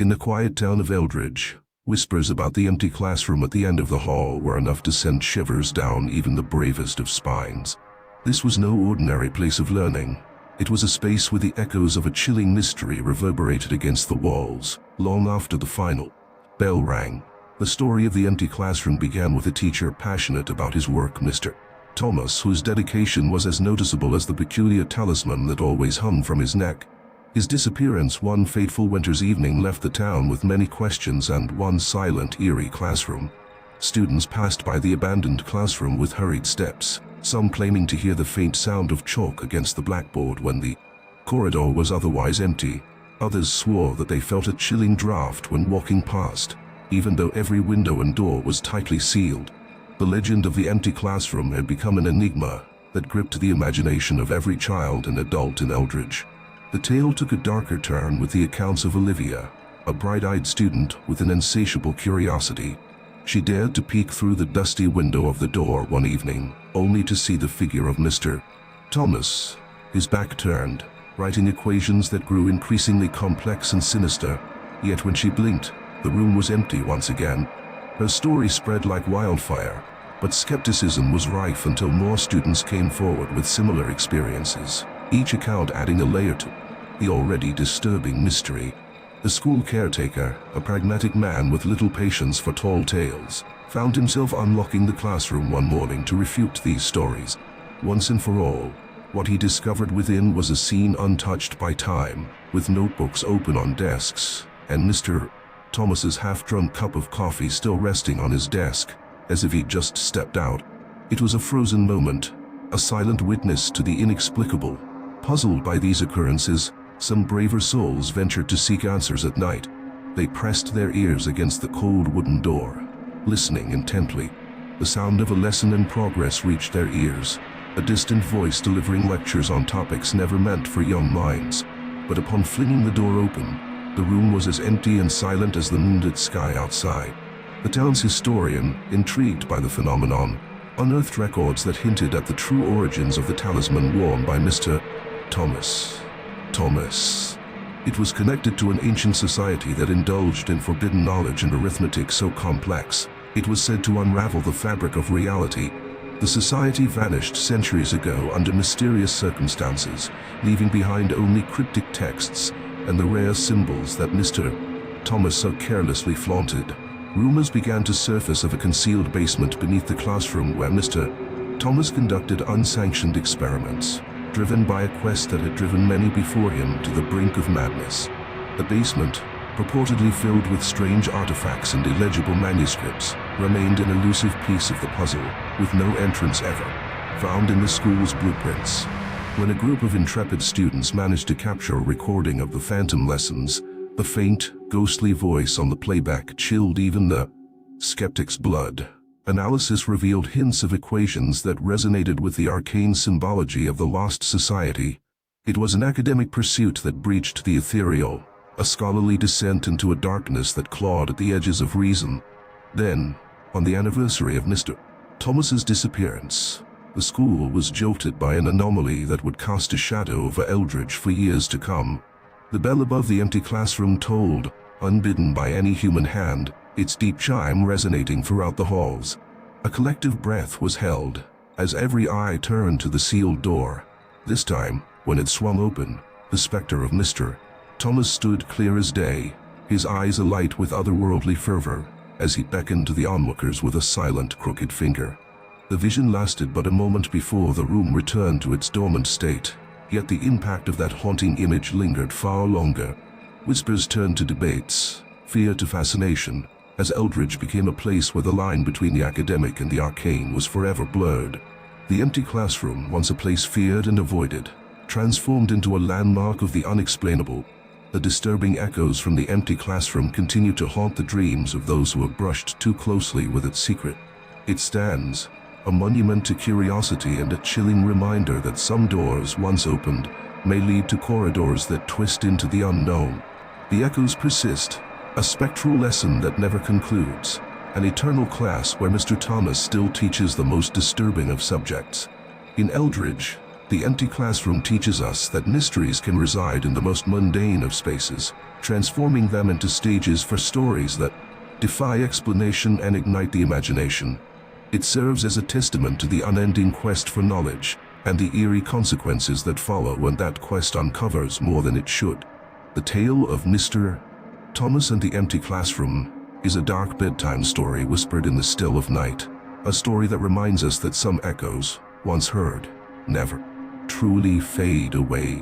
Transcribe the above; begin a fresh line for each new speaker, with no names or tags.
In the quiet town of Eldridge, whispers about the empty classroom at the end of the hall were enough to send shivers down even the bravest of spines. This was no ordinary place of learning. It was a space where the echoes of a chilling mystery reverberated against the walls, long after the final bell rang. The story of the empty classroom began with a teacher passionate about his work, Mr. Thomas, whose dedication was as noticeable as the peculiar talisman that always hung from his neck. His disappearance one fateful winter's evening left the town with many questions and one silent, eerie classroom. Students passed by the abandoned classroom with hurried steps, some claiming to hear the faint sound of chalk against the blackboard when the corridor was otherwise empty. Others swore that they felt a chilling draft when walking past, even though every window and door was tightly sealed. The legend of the empty classroom had become an enigma that gripped the imagination of every child and adult in Eldridge. The tale took a darker turn with the accounts of Olivia, a bright-eyed student with an insatiable curiosity. She dared to peek through the dusty window of the door one evening, only to see the figure of Mr. Thomas, his back turned, writing equations that grew increasingly complex and sinister. Yet when she blinked, the room was empty once again. Her story spread like wildfire, but skepticism was rife until more students came forward with similar experiences, each account adding a layer to the already disturbing mystery. The school caretaker, a pragmatic man with little patience for tall tales, found himself unlocking the classroom one morning to refute these stories. Once and for all, what he discovered within was a scene untouched by time, with notebooks open on desks, and Mr. Thomas's half-drunk cup of coffee still resting on his desk, as if he'd just stepped out. It was a frozen moment, a silent witness to the inexplicable. Puzzled by these occurrences, some braver souls ventured to seek answers at night. They pressed their ears against the cold wooden door, listening intently. The sound of a lesson in progress reached their ears, a distant voice delivering lectures on topics never meant for young minds. But upon flinging the door open, the room was as empty and silent as the moonlit sky outside. The town's historian, intrigued by the phenomenon, unearthed records that hinted at the true origins of the talisman worn by Mr. Thomas. It was connected to an ancient society that indulged in forbidden knowledge and arithmetic so complex, it was said to unravel the fabric of reality. The society vanished centuries ago under mysterious circumstances, leaving behind only cryptic texts and the rare symbols that Mr. Thomas so carelessly flaunted. Rumors began to surface of a concealed basement beneath the classroom where Mr. Thomas conducted unsanctioned experiments, driven by a quest that had driven many before him to the brink of madness. The basement, purportedly filled with strange artifacts and illegible manuscripts, remained an elusive piece of the puzzle, with no entrance ever found in the school's blueprints. When a group of intrepid students managed to capture a recording of the phantom lessons, the faint, ghostly voice on the playback chilled even the skeptic's blood. Analysis revealed hints of equations that resonated with the arcane symbology of the lost society. It was an academic pursuit that breached the ethereal, a scholarly descent into a darkness that clawed at the edges of reason. Then, on the anniversary of Mr. Thomas's disappearance, the school was jolted by an anomaly that would cast a shadow over Eldridge for years to come. The bell above the empty classroom tolled, unbidden by any human hand, its deep chime resonating throughout the halls. A collective breath was held, as every eye turned to the sealed door. This time, when it swung open, the specter of Mr. Thomas stood clear as day, his eyes alight with otherworldly fervor, as he beckoned to the onlookers with a silent, crooked finger. The vision lasted but a moment before the room returned to its dormant state, yet the impact of that haunting image lingered far longer. Whispers turned to debates, fear to fascination, as Eldridge became a place where the line between the academic and the arcane was forever blurred. The empty classroom, once a place feared and avoided, transformed into a landmark of the unexplainable. The disturbing echoes from the empty classroom continue to haunt the dreams of those who have brushed too closely with its secret. It stands, a monument to curiosity and a chilling reminder that some doors, once opened, may lead to corridors that twist into the unknown. The echoes persist, a spectral lesson that never concludes, an eternal class where Mr. Thomas still teaches the most disturbing of subjects. In Eldridge, The empty classroom teaches us that mysteries can reside in the most mundane of spaces, transforming them into stages for stories that defy explanation and ignite the imagination. It serves as a testament to the unending quest for knowledge and the eerie consequences that follow when that quest uncovers more than it should. The tale of Mr. Thomas and the Empty Classroom is a dark bedtime story whispered in the still of night, a story that reminds us that some echoes, once heard, never truly fade away.